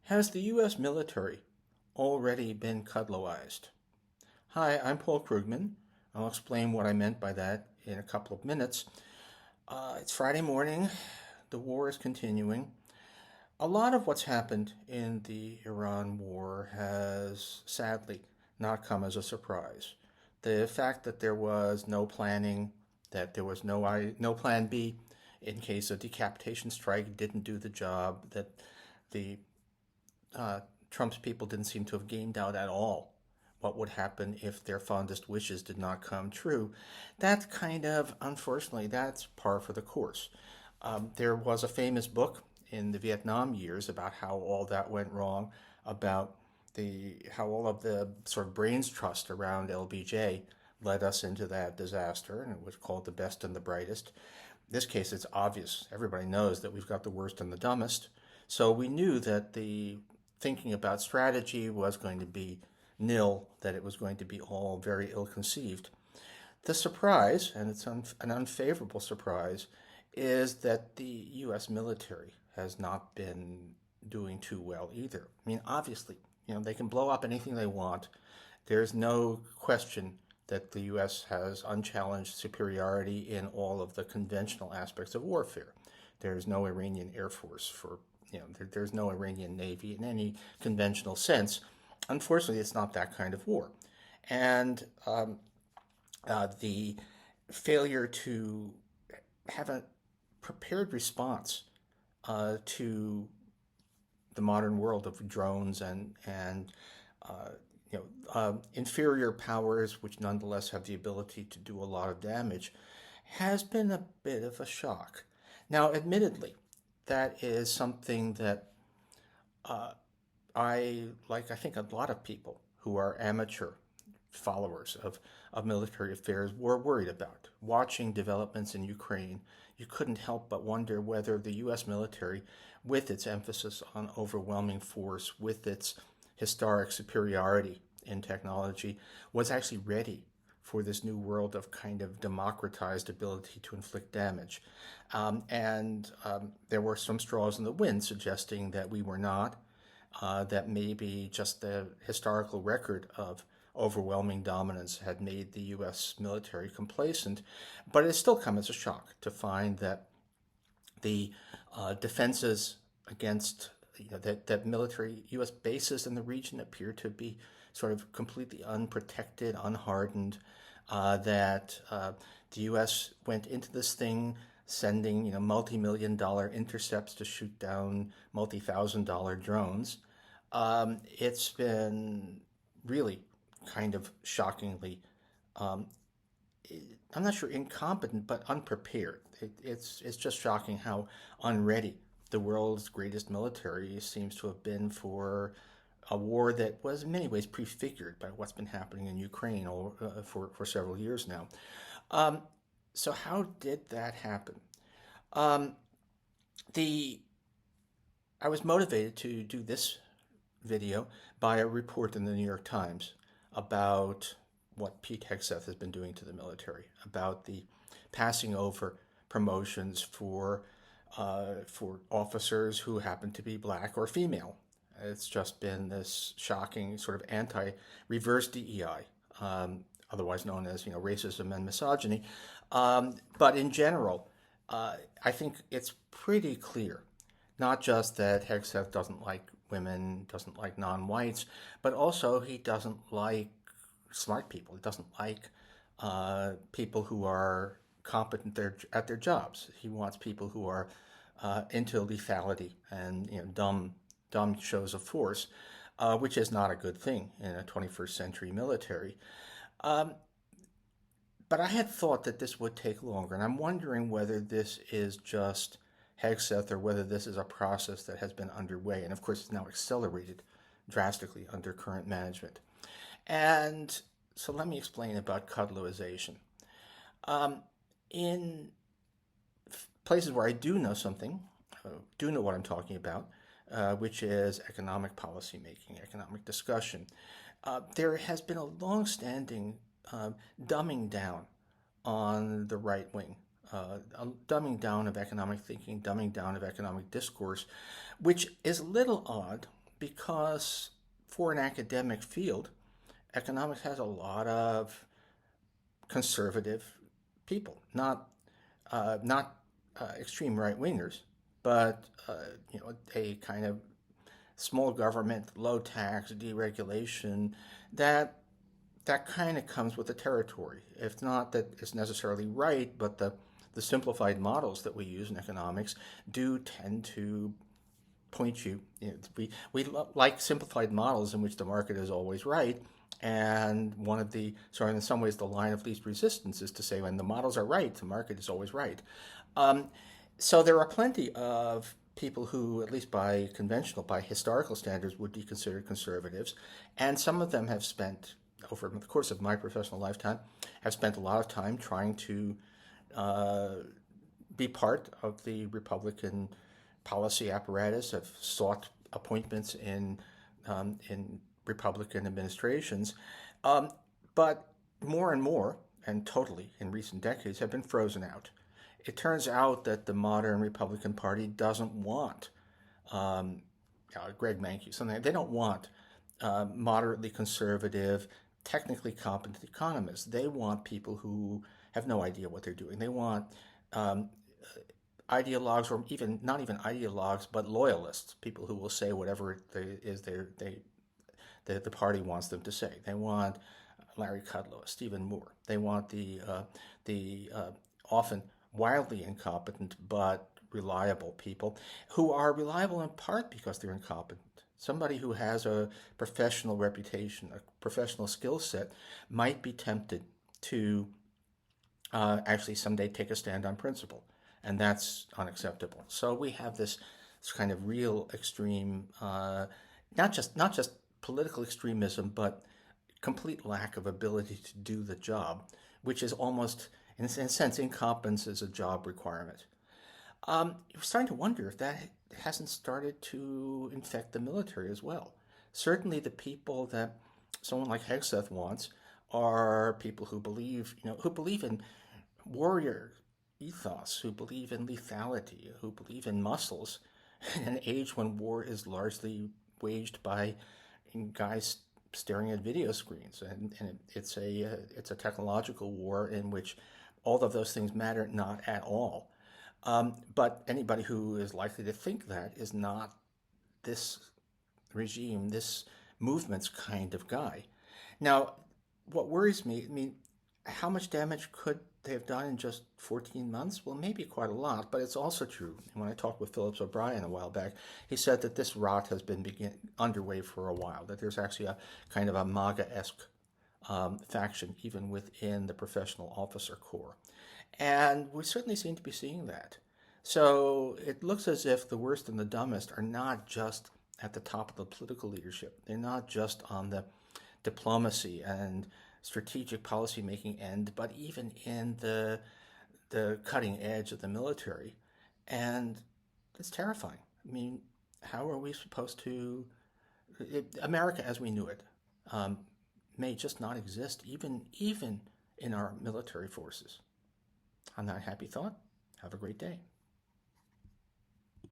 Has the U.S. military already been Kudlowized? Hi, I'm Paul Krugman. I'll explain what I meant by that in a couple of minutes. It's Friday morning. The war is continuing. A lot of what's happened in the Iran war has sadly not come as a surprise. The fact that there was no planning, that there was no plan B in case a decapitation strike didn't do the job, that the Trump's people didn't seem to have gamed out at all what would happen if their fondest wishes did not come true. That kind of, unfortunately, that's par for the course. There was a famous book in the Vietnam years about how all that went wrong, about how all of the sort of brains trust around LBJ led us into that disaster, and it was called The Best and the Brightest. In this case, it's obvious. Everybody knows that we've got the worst and the dumbest. So we knew that the thinking about strategy was going to be nil, that it was going to be all very ill-conceived. The surprise, and it's an unfavorable surprise, is that the U.S. military has not been doing too well either. I mean, obviously, they can blow up anything they want. There's no question that the U.S. has unchallenged superiority in all of the conventional aspects of warfare. There's no Iranian Air Force there's no Iranian Navy in any conventional sense. Unfortunately, it's not that kind of war. And the failure to have a prepared response to the modern world of drones and inferior powers, which nonetheless have the ability to do a lot of damage, has been a bit of a shock. Now, admittedly, that is something that I think a lot of people who are amateur followers of military affairs were worried about. Watching developments in Ukraine, you couldn't help but wonder whether the U.S. military, with its emphasis on overwhelming force, with its historic superiority in technology, was actually ready for this new world of kind of democratized ability to inflict damage. There were some straws in the wind suggesting that we were not, that maybe just the historical record of overwhelming dominance had made the U.S. military complacent. But it's still come as a shock to find that the defenses against that military U.S. bases in the region appear to be sort of completely unprotected, unhardened, that the U.S. went into this thing sending multi-million-dollar intercepts to shoot down multi-thousand-dollar drones. It's been really kind of shockingly, I'm not sure incompetent, but unprepared. It's just shocking how unready the world's greatest military seems to have been for a war that was in many ways prefigured by what's been happening in Ukraine for several years now. So how did that happen? I was motivated to do this video by a report in the New York Times about what Pete Hegseth has been doing to the military, about the passing over promotions for officers who happen to be black or female. It's just been this shocking sort of anti-reverse DEI, otherwise known as racism and misogyny. But in general, I think it's pretty clear, not just that Hegseth doesn't like women, doesn't like non-whites, but also he doesn't like smart people. He doesn't like people who are competent at their jobs. He wants people who are into lethality and dumb shows of force, which is not a good thing in a 21st century military. But I had thought that this would take longer, and I'm wondering whether this is just Hegseth or whether this is a process that has been underway, and of course it's now accelerated drastically under current management. And so let me explain about Kudlowization. In places where I do know something, do know what I'm talking about, which is economic policy making, economic discussion, there has been a long-standing dumbing down on the right wing, a dumbing down of economic thinking, dumbing down of economic discourse, which is a little odd because for an academic field, economics has a lot of conservative people, not extreme right wingers, but a kind of small government, low tax, deregulation that kind of comes with the territory. If not that it's necessarily right, but the simplified models that we use in economics do tend to point you. We like simplified models in which the market is always right. And in some ways, the line of least resistance is to say when the models are right, the market is always right. So there are plenty of people who, at least by historical standards, would be considered conservatives. And some of them have spent, over the course of my professional lifetime, have spent a lot of time trying to be part of the Republican policy apparatus, have sought appointments in Republican administrations, but more and more, and totally in recent decades, have been frozen out. It turns out that the modern Republican Party doesn't want Greg Mankiw, something. They don't want moderately conservative, technically competent economists. They want people who have no idea what they're doing. They want ideologues, or even not even ideologues, but loyalists, people who will say whatever it is the party wants them to say. They want Larry Kudlow, Stephen Moore. They want the often wildly incompetent but reliable people who are reliable in part because they're incompetent. Somebody who has a professional reputation, a professional skill set, might be tempted to actually someday take a stand on principle, and that's unacceptable. So we have this kind of real extreme, not just political extremism, but complete lack of ability to do the job, which is almost, in a sense, incompetence is a job requirement. We're starting to wonder if that hasn't started to infect the military as well. Certainly the people that someone like Hegseth wants are people who believe in warrior ethos, who believe in lethality, who believe in muscles, in an age when war is largely waged by guys staring at video screens, and it's a technological war in which all of those things matter not at all. But anybody who is likely to think that is not this regime, this movement's kind of guy. Now, what worries me, how much damage could they have done in just 14 months? Well, maybe quite a lot, but it's also true. And when I talked with Phillips O'Brien a while back, he said that this rot has been underway for a while, that there's actually a kind of a MAGA-esque faction even within the professional officer corps. And we certainly seem to be seeing that. So it looks as if the worst and the dumbest are not just at the top of the political leadership. They're not just on the diplomacy and strategic policymaking end, but even in the cutting edge of the military. And it's terrifying. How are we supposed to... America as we knew it may just not exist, even in our military forces. On that happy thought, have a great day.